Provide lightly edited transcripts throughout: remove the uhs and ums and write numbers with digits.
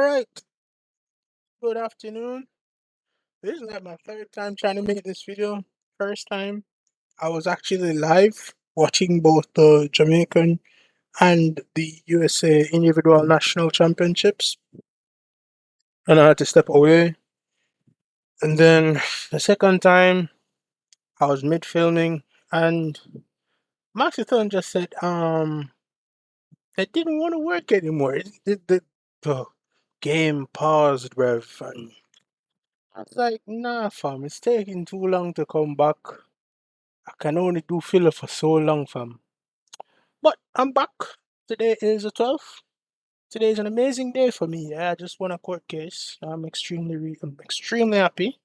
Alright, good afternoon. This is like my third time trying to make this video. First time, I was actually live watching both the Jamaican and the USA Individual National Championships, and I had to step away. And then the second time, I was mid filming, and Maxithlon just said, they didn't want to work anymore. The game paused, bruv, and I was like, nah, fam, it's taking too long to come back. I can only do filler for so long, fam. But I'm back. Today is the 12th. Today is an amazing day for me. Yeah, I just won a court case. I'm extremely happy.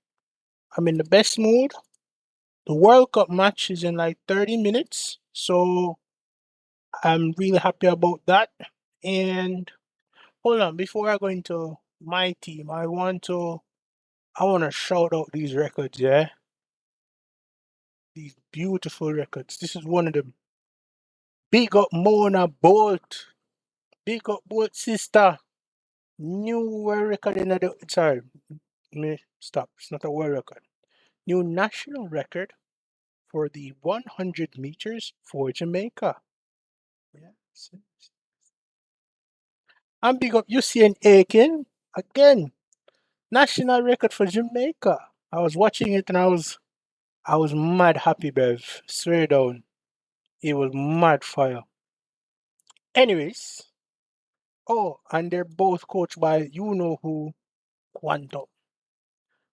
I'm in the best mood. The World Cup match is in like 30 minutes, so I'm really happy about that. And hold on, before I go into my team, I want to shout out these records. Yeah, these beautiful records. This is one of them. Big up Mona Bolt. Big up Bolt sister. New world record in the sorry, me stop. It's not a world record. New national record for the 100 meters for Jamaica. Yeah. And big up Usain Aiken again. National record for Jamaica. I was watching it and I was mad happy, Bev. Swear down. It was mad fire. Anyways, oh, and they're both coached by you know who, Quantum.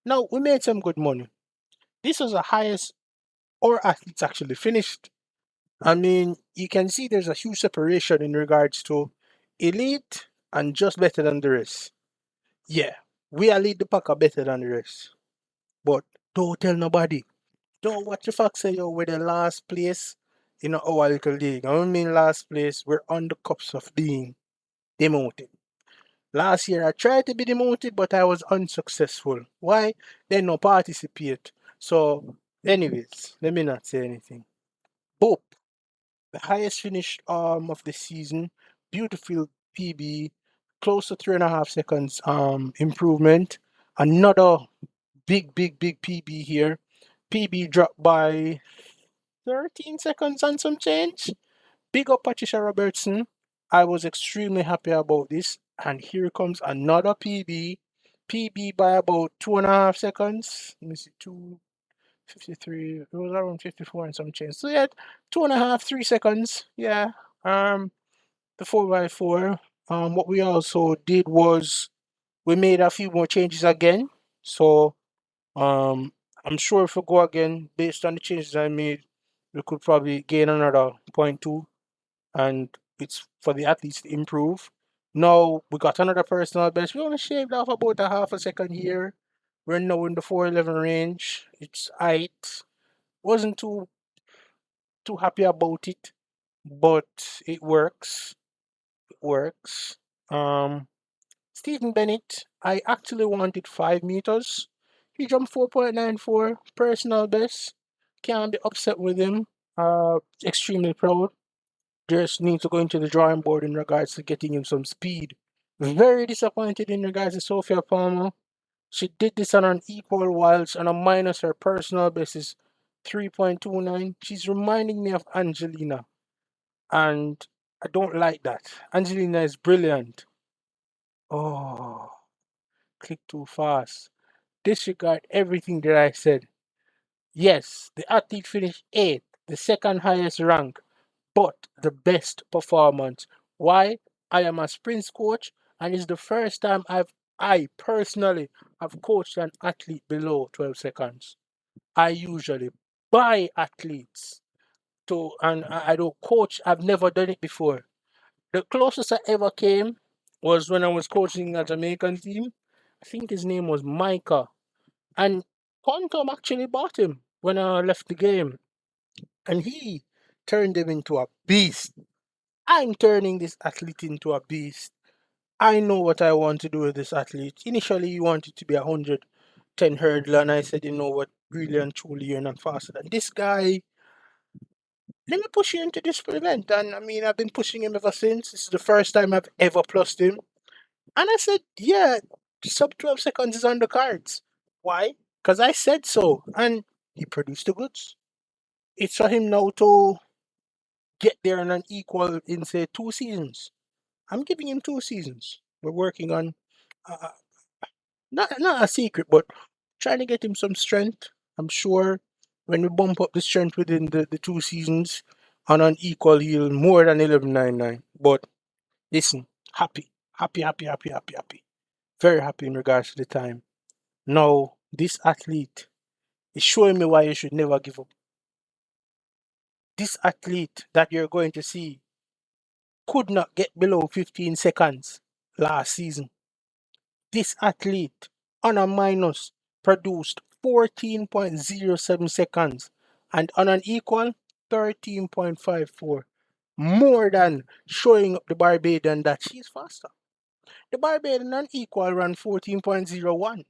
Now we made some good money. This was the highest our athletes actually finished. I mean, you can see there's a huge separation in regards to elite and just better than the rest. Yeah, we are lead the pack are better than the rest. But don't tell nobody. Don't what the fuck say yo we're the last place in our little league. I don't mean last place, we're on the cups of being demoted. Last year I tried to be demoted, but I was unsuccessful. Why? They no participate. So, anyways, let me not say anything. Boop. The highest finish of the season. Beautiful PB. Close to 3.5 seconds improvement. Another big PB here. PB dropped by 13 seconds and some change. Big up Patricia Robertson. I was extremely happy about this. And here comes another PB. PB by about 2.5 seconds. Let me see, 2:53. It was around 54 and some change. So yeah, 2.5, 3 seconds. Yeah. The 4x4. What we also did was we made a few more changes again. So um, I'm sure if we go again, based on the changes I made, we could probably gain another point two, and it's for the athletes to improve. Now we got another personal best. We only shaved off about a half a second here. We're now in the 411 range. It's height. Wasn't too happy about it, but it works. It works. Um, Stephen Bennett, I actually wanted 5 meters. He jumped 4.94, personal best. Can't be upset with him. Extremely proud. Just need to go into the drawing board in regards to getting him some speed. Very disappointed in regards to Sophia Palmer. She did this on an equal whilst on a minus her personal best is 3.29. She's reminding me of Angelina, and I don't like that. Angelina is brilliant. Oh, click too fast. Disregard everything that I said. Yes, the athlete finished eighth, the second highest rank, but the best performance. Why? I am a sprints coach, and it's the first time I personally have coached an athlete below 12 seconds. I usually buy athletes to, and I don't coach. I've never done it before. The closest I ever came was when I was coaching a Jamaican team. I think his name was Micah, and Quantum actually bought him when I left the game, and he turned him into a beast. I'm turning this athlete into a beast. I know what I want to do with this athlete. Initially, he wanted to be 110 hurdler, and I said, you know what, really and truly, you're not faster than this guy. Let me push you into this event. And I mean, I've been pushing him ever since. This is the first time I've ever plussed him. And I said, yeah, sub 12 seconds is on the cards. Why? Because I said so. And he produced the goods. It's for him now to get there on an equal in, say, 2 seasons. I'm giving him 2 seasons. We're working on, uh, not a secret, but trying to get him some strength. I'm sure when we bump up the strength within the 2 seasons on an equal, he'll more than 11.99. But listen, happy, happy, happy, happy, happy, happy. Very happy in regards to the time. Now, this athlete is showing me why you should never give up. This athlete that you're going to see could not get below 15 seconds last season. This athlete on a minus produced 14.07 seconds and on an equal 13.54. More than showing up the Barbadian that she's faster. The Barbadian on equal ran 14.01.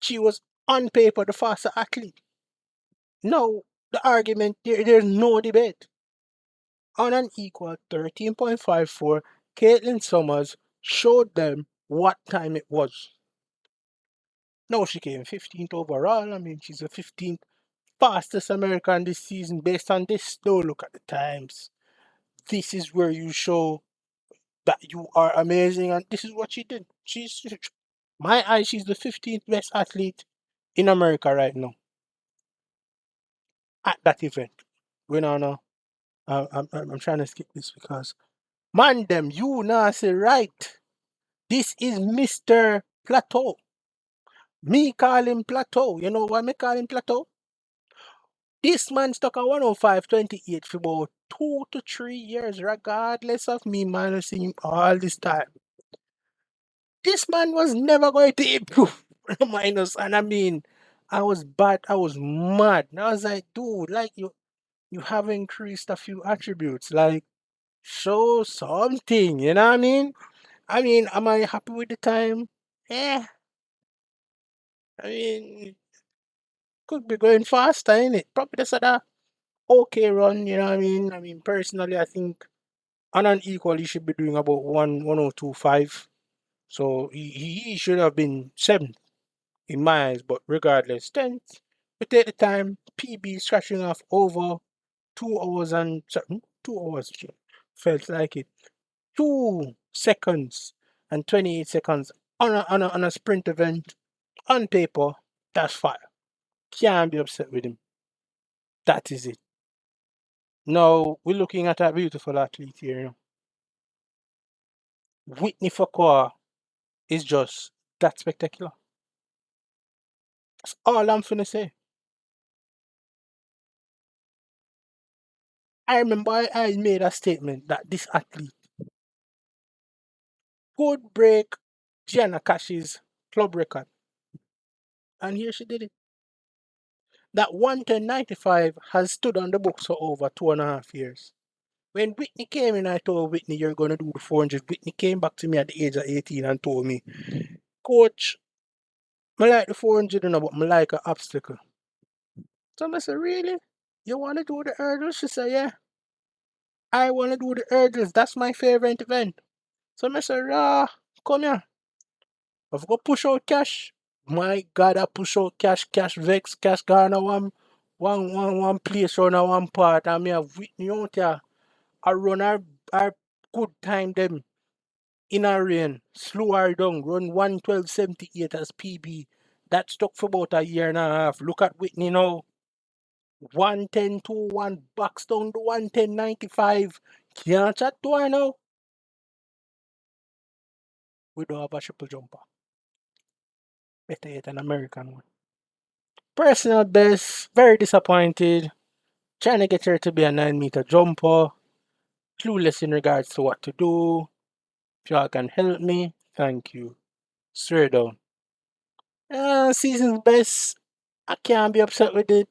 She was on paper the faster athlete. No, the argument, there's no debate. On an equal 13.54, Caitlin Summers showed them what time it was. No, she came 15th overall. I mean, she's the 15th fastest American this season based on this. Don't look at the times. This is where you show that you are amazing, and this is what she did. My eye, she's the 15th best athlete in America right now at that event. We don't know. I'm trying to skip this because, man, them, you now say right. This is Mr. Plateau. Me call him Plateau. You know why me call him Plateau? This man stuck at 105.28 for about 2 to 3 years, regardless of me minusing him all this time. This man was never going to improve minus, and I mean, I was bad, I was mad. And I was like, dude, like you have increased a few attributes, like show something, you know what I mean? I mean, am I happy with the time? Yeah, I mean, could be going faster, innit? Probably just had a okay run, you know what I mean? I mean, personally, I think on an equal, he should be doing about 1:02.5. So he should have been seventh in my eyes, but regardless, 10th. We take the time, PB scratching off over 2 hours and something. 2 hours, felt like it. 2 seconds and 28 seconds on a sprint event. On paper, that's fire. Can't be upset with him. That is it. Now we're looking at a beautiful athlete here. Whitney Foucault is just that spectacular. That's all I'm finna say. I remember I made a statement that this athlete could break Gianna Cash's club record. And here she did it. That 110.95 has stood on the books for over 2.5 years. When Whitney came in, I told Whitney, you're going to do the 400. Whitney came back to me at the age of 18 and told me, Coach, I like the 400, but I like an obstacle. So I said, really? You want to do the hurdles? She said, yeah. I want to do the hurdles. That's my favorite event. So I said, come here. I've got push out cash. My God, I push out cash, cash vex, cash gone one place on one part. And me have Whitney out here. I run our good time them in a rain. Slow her down. Run 112.78 as PB. That stuck for about a year and a half. Look at Whitney now. 110.21 box down to 110.95. Can't chat to her now. We don't have a triple jumper. Better yet, an American one. Personal best, very disappointed. Trying to get her to be a 9 meter jumper. Clueless in regards to what to do. If y'all can help me, thank you. Swear down. Season's best. I can't be upset with it.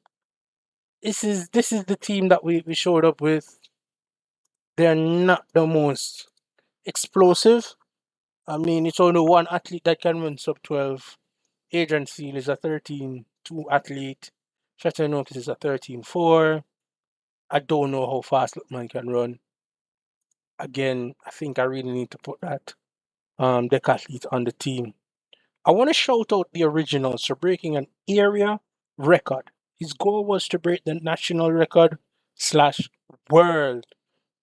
This is the team that we showed up with. They're not the most explosive. I mean, it's only one athlete that can run sub 12. Adrian Seal is a 13.2 athlete. Shatanokus is a 13.4. I don't know how fast Lookman can run. Again, I think I really need to put that decathlete on the team. I want to shout out the originals for breaking an area record. His goal was to break the national record slash world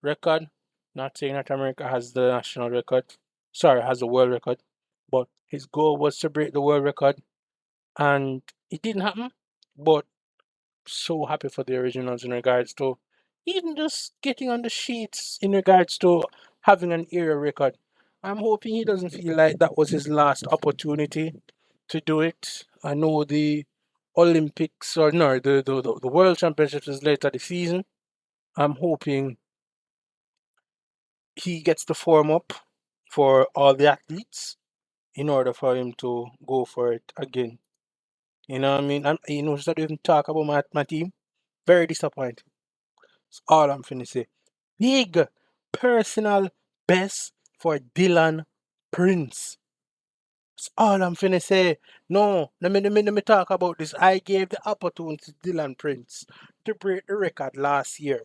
record. Not saying that America has the national record, sorry, has the world record, but his goal was to break the world record, and it didn't happen. But so happy for the originals in regards to even just getting on the sheets in regards to having an area record. I'm hoping he doesn't feel like that was his last opportunity to do it. I know the Olympics or no, the World Championships is later this season. I'm hoping he gets the form up for all the athletes in order for him to go for it again. You know what I mean? Instead of even talk about my team, very disappointed. That's all I'm finna say. Big personal best for Dylan Prince. That's all I'm finna say. No, let me talk about this. I gave the opportunity to Dylan Prince to break the record last year,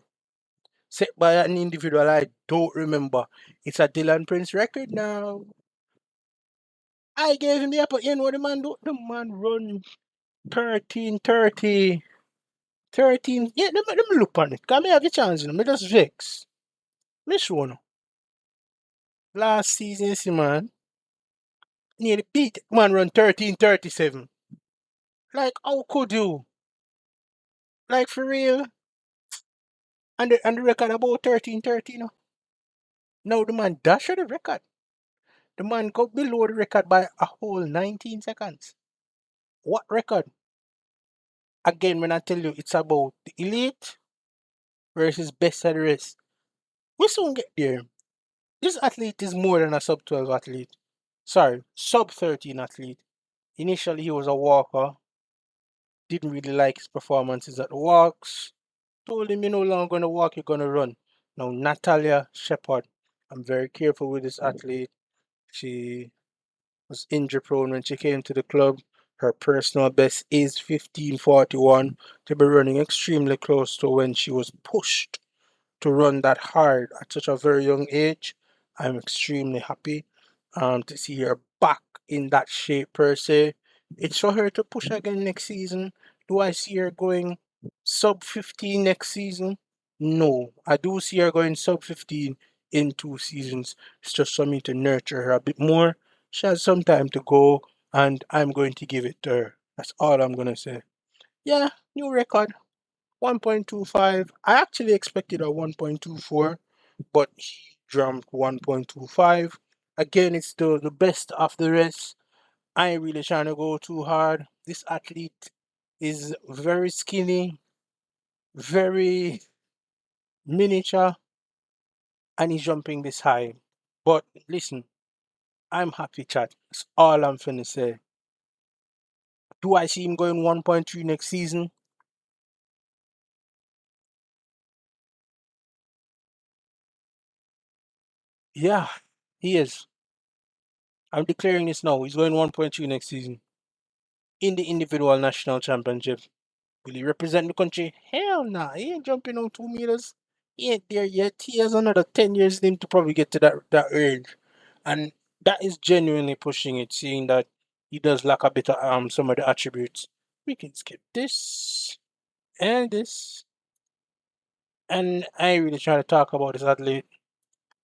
set by an individual I don't remember. It's a Dylan Prince record now. I gave him the opportunity. You know what the man do? The man run 13:30. 13. Yeah, let me look on it. Come here, have a chance. Me just vex. Miss one. Last season, see man. Nearly beat man run 13:37. Like, how could you? Like, for real? And the record about 13:30, no? Now the man dash the record. The man go below the record by a whole 19 seconds. What record? Again, when I tell you it's about the elite versus best of the rest, we soon get there. This athlete is more than a sub 12 athlete. Sorry, sub 13 athlete. Initially, he was a walker. Didn't really like his performances at the walks. Told him, you're no longer going to walk, you're going to run. Now, Natalia Shepard. I'm very careful with this athlete. She was injury prone when she came to the club. Her personal best is 15:41 to be running extremely close to when she was pushed to run that hard at such a very young age. I'm extremely happy to see her back in that shape per se. It's for her to push again next season. Do I see her going sub 15 next season? No, I do see her going sub 15 in 2 seasons. It's just for me to nurture her a bit more. She has some time to go, and I'm going to give it to her. That's all I'm going to say. Yeah, new record. 1.25. I actually expected a 1.24, but he jumped 1.25. Again, it's the best of the rest. I ain't really trying to go too hard. This athlete is very skinny, very miniature, and he's jumping this high. But listen, I'm happy, chat. That's all I'm finna say. Do I see him going 1.3 next season? Yeah, he is. I'm declaring this now. He's going 1.3 next season in the individual national championship. Will he represent the country? Hell nah. He ain't jumping on 2 meters. He ain't there yet. He has another 10 years in him to probably get to that range. And that is genuinely pushing it, seeing that he does lack a bit of some of the attributes. We can skip this and this. And I ain't really trying to talk about this athlete.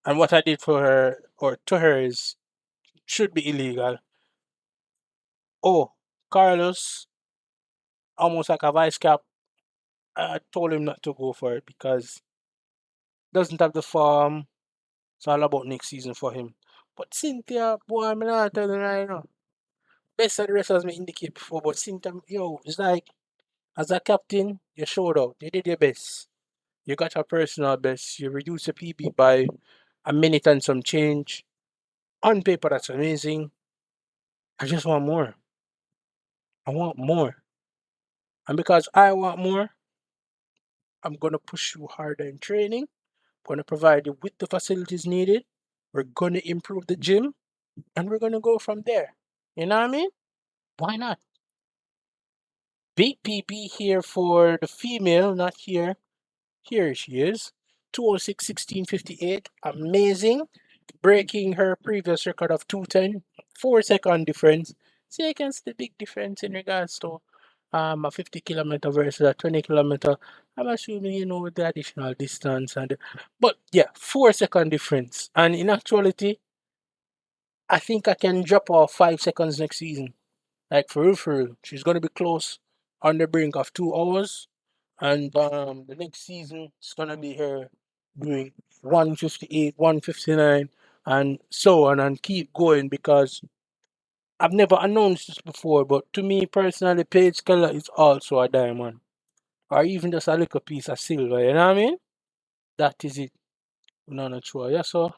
And what I did for her or to her is should be illegal. Oh, Carlos, almost like a vice cap. I told him not to go for it because doesn't have the form. It's all about next season for him. But Cynthia, boy, I'm not telling you right now. Best of the rest as me indicate before, but Cynthia, yo, it's like as a captain, you showed out. You did your best. You got your personal best. You reduced the PB by a minute and some change. On paper, that's amazing. I just want more. I want more. And because I want more, I'm gonna push you harder in training. Gonna provide you with the facilities needed. We're gonna improve the gym, and we're gonna go from there. You know what I mean? Why not? Big PP here for the female, not here. Here she is. 206 1658. Amazing. breaking her previous record of 2:10, 4 second difference. See, I can see the big difference in regards to a 50 kilometer versus a 20 kilometer. I'm assuming with the additional distance but yeah, 4 second difference. And in actuality, I think I can drop off 5 seconds next season. Like for real. She's gonna be close on the brink of 2 hours. And the next season it's gonna be her doing 1:58, 1:59, and so on and keep going because I've never announced this before, but to me personally, Paige Keller is also a diamond. Or even just a little piece of silver, you know what I mean? That is it. No, not sure. Yeah, so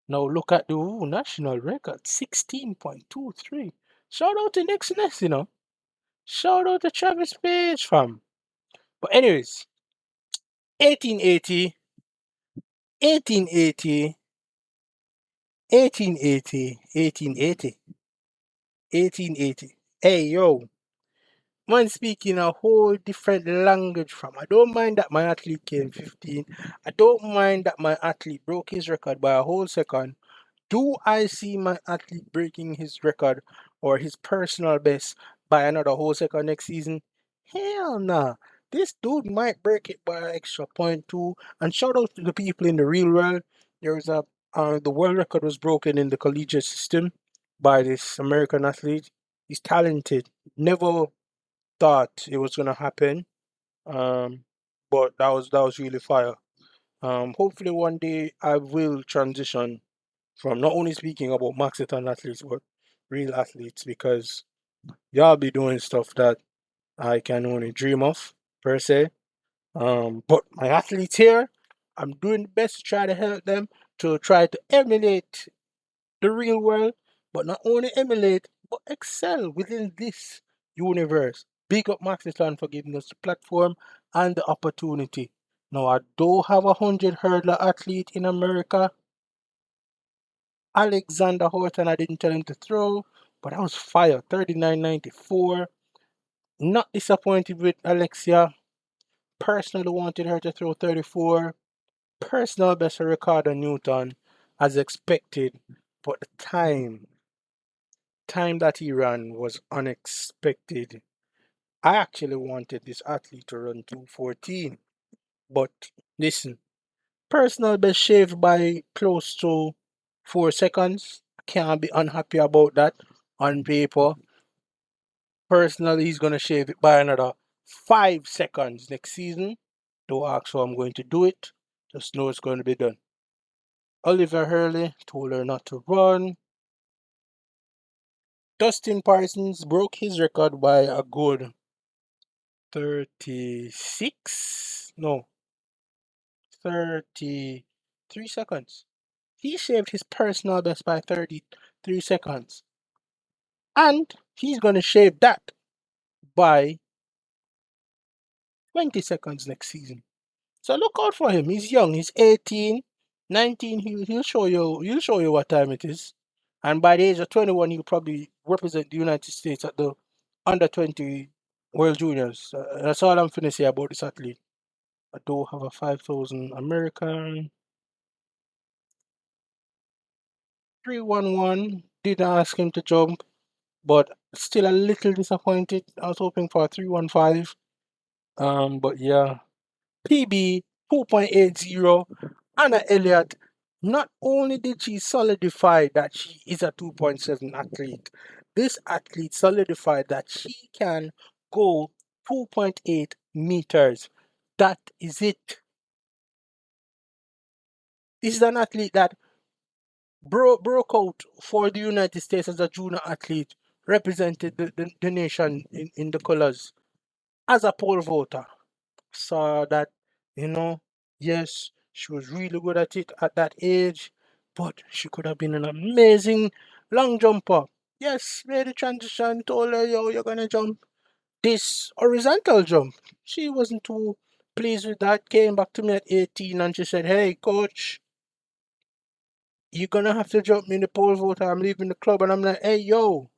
now look at the national record, 16.23. Shout out to Nick's Ness, Shout out to Travis Page, fam. But anyways, 1880, 1880, 1880, 1880, 1880. Hey, yo, man speaking a whole different language from. I don't mind that my athlete came 15. I don't mind that my athlete broke his record by a whole second. Do I see my athlete breaking his record or his personal best by another whole second next season? Hell nah. This dude might break it by an extra point too. And shout out to the people in the real world. There was the world record was broken in the collegiate system by this American athlete. He's talented. Never thought it was gonna happen. Um, but that was really fire. Hopefully one day I will transition from not only speaking about Maxithlon athletes but real athletes because y'all be doing stuff that I can only dream of per se. But my athletes here, I'm doing the best to try to help them to try to emulate the real world, but not only emulate but excel within this universe. Big up Maxithlon for giving us the platform and the opportunity. Now I do have 100 hurdler athlete in America, Alexander Horton. I didn't tell him to throw, but I was fire. 39.94. Not disappointed with Alexia. Personally wanted her to throw 34. Personal best for Ricardo Newton, as expected, but the time that he ran was unexpected. I actually wanted this athlete to run 2:14, but listen, personal best shaved by close to 4 seconds. I can't be unhappy about that on paper. Personally, he's gonna shave it by another 5 seconds next season. Don't ask how I'm going to do it. Just know it's going to be done. Oliver Hurley told her not to run. Dustin Parsons broke his record by a good 36. No, 33 seconds. He shaved his personal best by 33 seconds. And he's going to shave that by 20 seconds next season. So look out for him. He's young. He's 18, 19. He'll show you what time it is. And by the age of 21, he'll probably represent the United States at the under 20 World Juniors. That's all I'm finna say about this athlete. I do have a 5,000 American 311. Didn't ask him to jump, but still a little disappointed. I was hoping for a 315. But yeah, PB 2.80. Anna Elliott, not only did she solidify that she is a 2.7 athlete, this athlete solidified that she can go 2.8 meters. That is it. This is an athlete that broke out for the United States as a junior athlete, represented the nation in the colors as a pole vaulter. Saw that, you know, yes, she was really good at it at that age, but she could have been an amazing long jumper. Yes, made the transition, told her, yo, you're gonna jump this horizontal jump. She wasn't too pleased with that, came back to me at 18 and she said, hey, coach, you're gonna have to jump me in the pole vault. I'm leaving the club. And I'm like, hey, yo,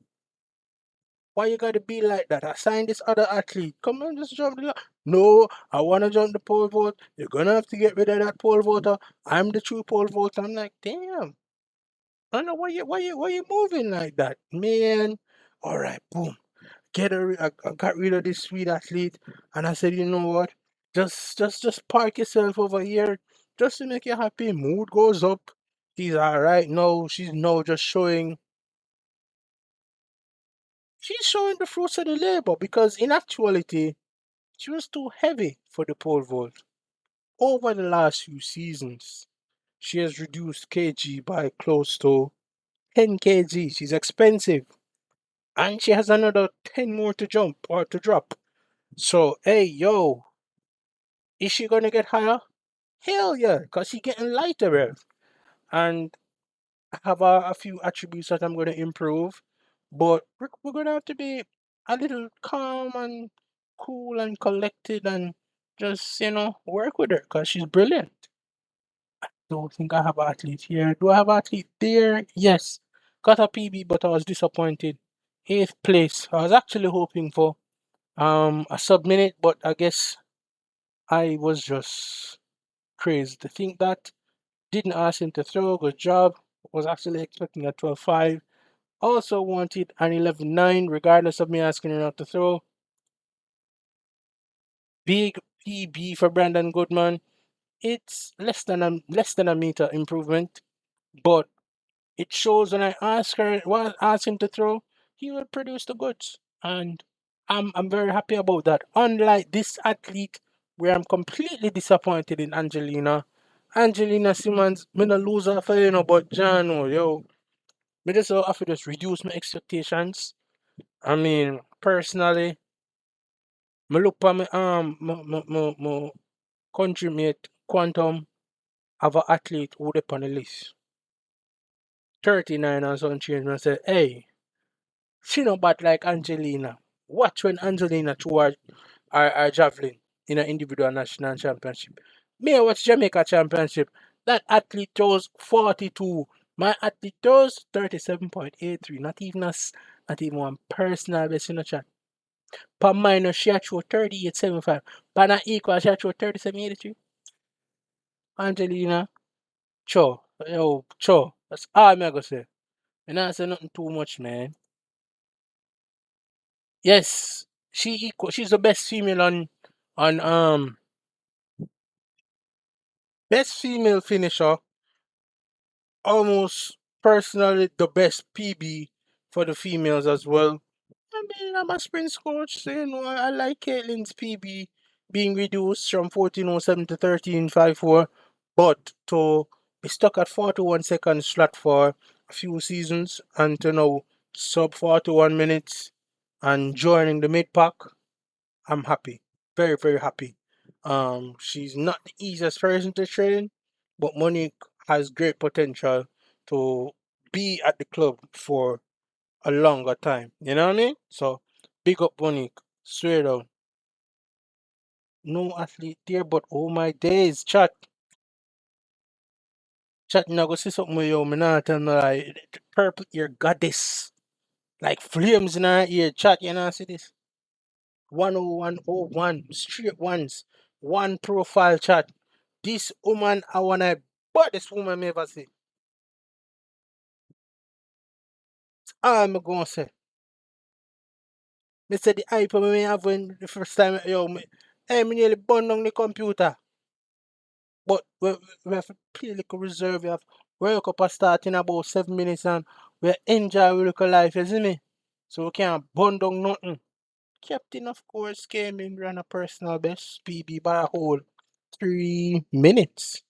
why you gotta be like that? I signed this other athlete. Come on, just jump the No, I wanna jump the pole vault. You're gonna have to get rid of that pole vaulter. I'm the true pole vaulter. I'm like, damn. I know why you moving like that, man. All right, boom. I got rid of this sweet athlete, and I said, you know what? Just park yourself over here, just to make you happy. Mood goes up. She's all right. No, she's no just showing. She's showing the fruits of the labor because in actuality, she was too heavy for the pole vault. Over the last few seasons, she has reduced kg by close to 10 kg. She's expensive. And she has another 10 more to jump or to drop. So, hey, yo, is she gonna get higher? Hell yeah, because she's getting lighter, Rev. And I have a few attributes that I'm gonna improve. But we're gonna have to be a little calm and cool and collected and just, work with her because she's brilliant. Don't think I have an athlete here. Do I have an athlete there? Yes. Got a PB, but I was disappointed. Eighth place. I was actually hoping for a sub minute, but I guess I was just crazy to think that. Didn't ask him to throw. Good job. Was actually expecting a 12.5. Also wanted an 11.9, regardless of me asking her not to throw. Big PB for Brandon Goodman. It's less than a meter improvement, but it shows when I ask him to throw, he will produce the goods. And I'm very happy about that. Unlike this athlete where I'm completely disappointed in Angelina. Angelina Simmons, me no lose her for but John, oh, yo, me just have to just reduce my expectations. I mean, personally, me look for my my country mate Quantum have a athlete who dey on the list. 39 and some change. I said, hey, she no bad like Angelina. Watch when Angelina threw her javelin in an individual national championship. Me I watch Jamaica championship. That athlete throws 42. My athlete throws 37.83. Not even one personal best in the chat. Per minor she had throw 38.75. Per not equal she had throw 37.83. Angelina, cho. Yo, cho. That's all I'm gonna say. And I say nothing too much, man. Yes, she's the best female on best female finisher, almost personally the best PB for the females as well. I mean, I'm a sprints coach, so I like Caitlin's PB being reduced from 14.07 to 13.54, but to be stuck at 41 seconds flat for a few seasons and to now sub 41 minutes and joining the mid pack, I'm happy. Very, very happy. She's not the easiest person to train, but Monique has great potential to be at the club for a longer time. You know what I mean? So big up Monique. Swear down. No athlete there, but oh my days, chat. Chat now go see something with you, man. Nah tell me like purple ear goddess. Like flames in her ear. Chat, you know see this? 10101 straight ones. One profile chat. This woman I wanna but this woman me ever see. I'm gonna say. Me say the hype me have when the first time hey me nearly burn down the computer. But we have to play a little reserve. We have work up a start in about 7 minutes and we enjoy we little life, you see me? So we can't burn down nothing. Captain of course came in, ran a personal best PB by a whole 3 minutes.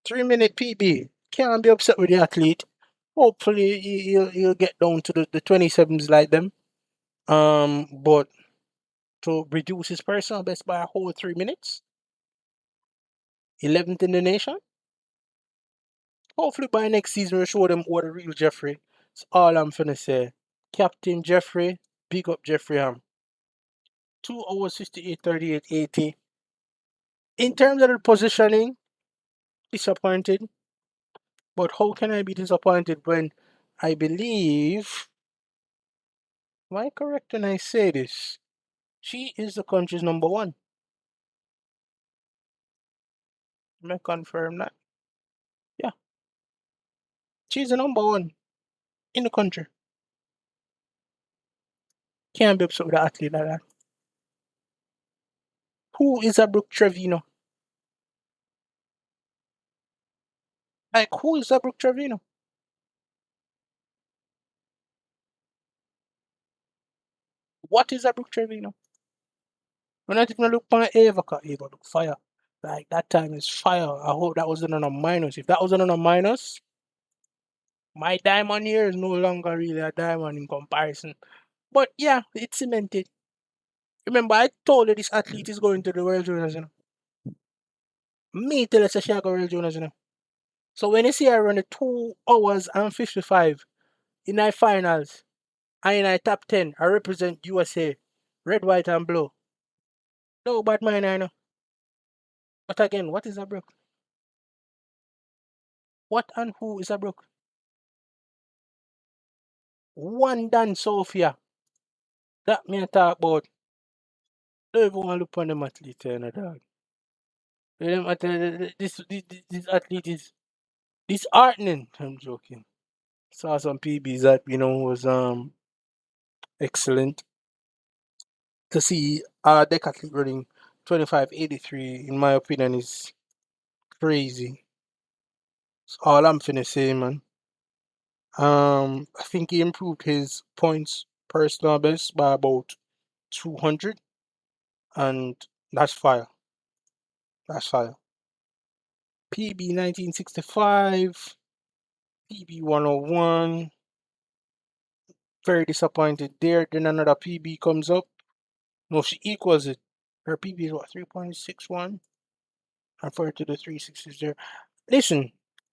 3 minute PB. Can't be upset with the athlete. Hopefully he'll get down to the 27s like them. But to reduce his personal best by a whole 3 minutes, 11th in the nation. Hopefully by next season we'll show them what the real Jeffrey. That's all I'm finna say. Captain Jeffrey, big up Jeffrey Ham. 2 hours 58, 38, 80. In terms of the positioning, disappointed. But how can I be disappointed when I believe, am I correct when I say this? She is the country's number one. Let me confirm that. Yeah. She's the number one in the country. Can't be upset with an athlete like that. Who is a Brooke Trevino? Like, who is a Brooke Trevino? What is a Brooke Trevino? We're not even look for Ava, cause Ava look fire. Like, that time is fire. I hope that wasn't on a minus. If that wasn't on a minus, my diamond here is no longer really a diamond in comparison. But yeah, it's cemented. Remember, I told you this athlete is going to the World Juniors, you know. Me tell us she go World Juniors, you know. So when you see her run the 2 hours and 55 in our finals and in our top 10, I represent USA, red, white, and blue. No bad mind, I know. But again, what is a brook? What and who is a brook? One Dan Sophia. That me I talk about. Don't even want to look on them athlete, you know, dog. This athlete is disheartening. I'm joking. Saw some PBs that was excellent. To see a decathlete running 25:83, in my opinion, is crazy. That's all I'm finna say, man. I think he improved his points personal best by about 200, and that's fire. That's fire. PB 1965, PB 101. Very disappointed there. Then another PB comes up. No, she equals it. Her PB is what, 3.61? And for her to the 360s there. Listen,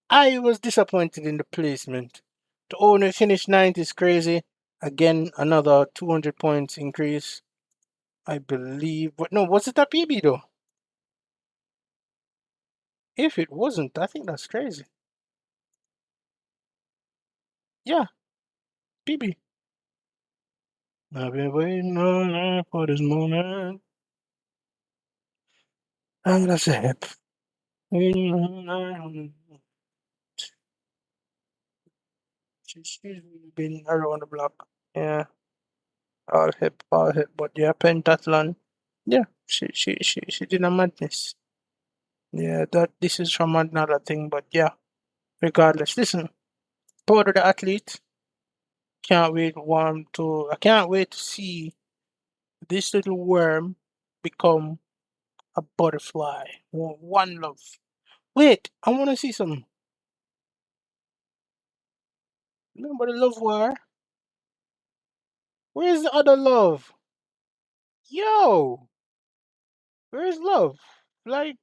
I was disappointed in the placement. To only finish ninth is crazy. Again, another 200 points increase, I believe. But no, was it a PB though? If it wasn't, I think that's crazy. Yeah, PB. I've been waiting all night for this moment. And that's a hip. Waiting all night. She's really been around the block. Yeah, all hip. But yeah, pentathlon. Yeah, she did a madness. Yeah, that this is from another thing, but yeah, regardless. Listen, proud of the athlete. I can't wait to see this little worm become a butterfly. One love. Wait, I wanna see some. Remember the love war? Where's the other love? Yo, where's love? Like,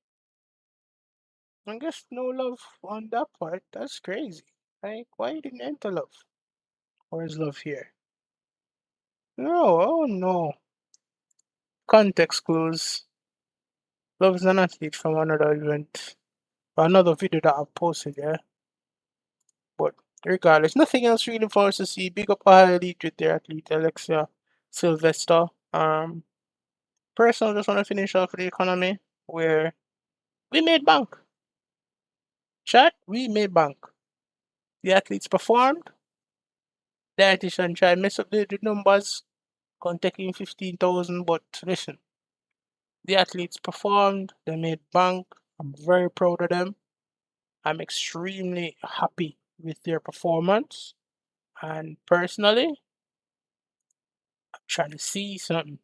I guess no love on that part. That's crazy. Like, why you didn't enter love? Where's love here? No, oh no. Context clues. Love is an athlete from another event. Another video that I posted, yeah. But regardless, nothing else really for us to see. Big up our elite with their athlete Alexia Sylvester. Personally, just want to finish off with the economy where we made bank. Chat, we made bank. The athletes performed. The dietitian tried mess up the numbers, taking 15,000. But listen, the athletes performed. They made bank. I'm very proud of them. I'm extremely happy with their performance. And personally, I'm trying to see something.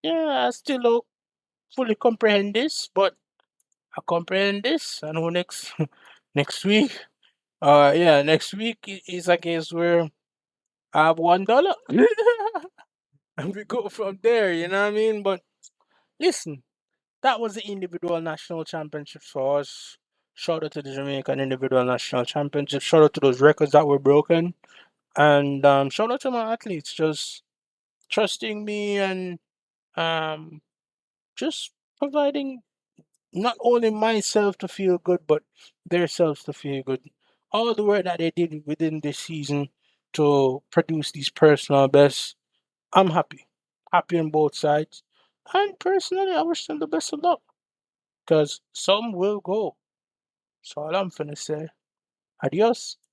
Yeah, I still don't fully comprehend this, but I comprehend this. I know next next week. Yeah, next week is a case where I have $1, and we go from there. You know what I mean? But listen, that was the individual national championships for us. Shout out to the Jamaican individual national championship. Shout out to those records that were broken, and shout out to my athletes just trusting me and um just providing not only myself to feel good, but their selves to feel good. All the work that they did within this season to produce these personal bests, I'm happy. Happy on both sides. And personally, I wish them the best of luck. Because some will go. That's all I'm finna say. Adios.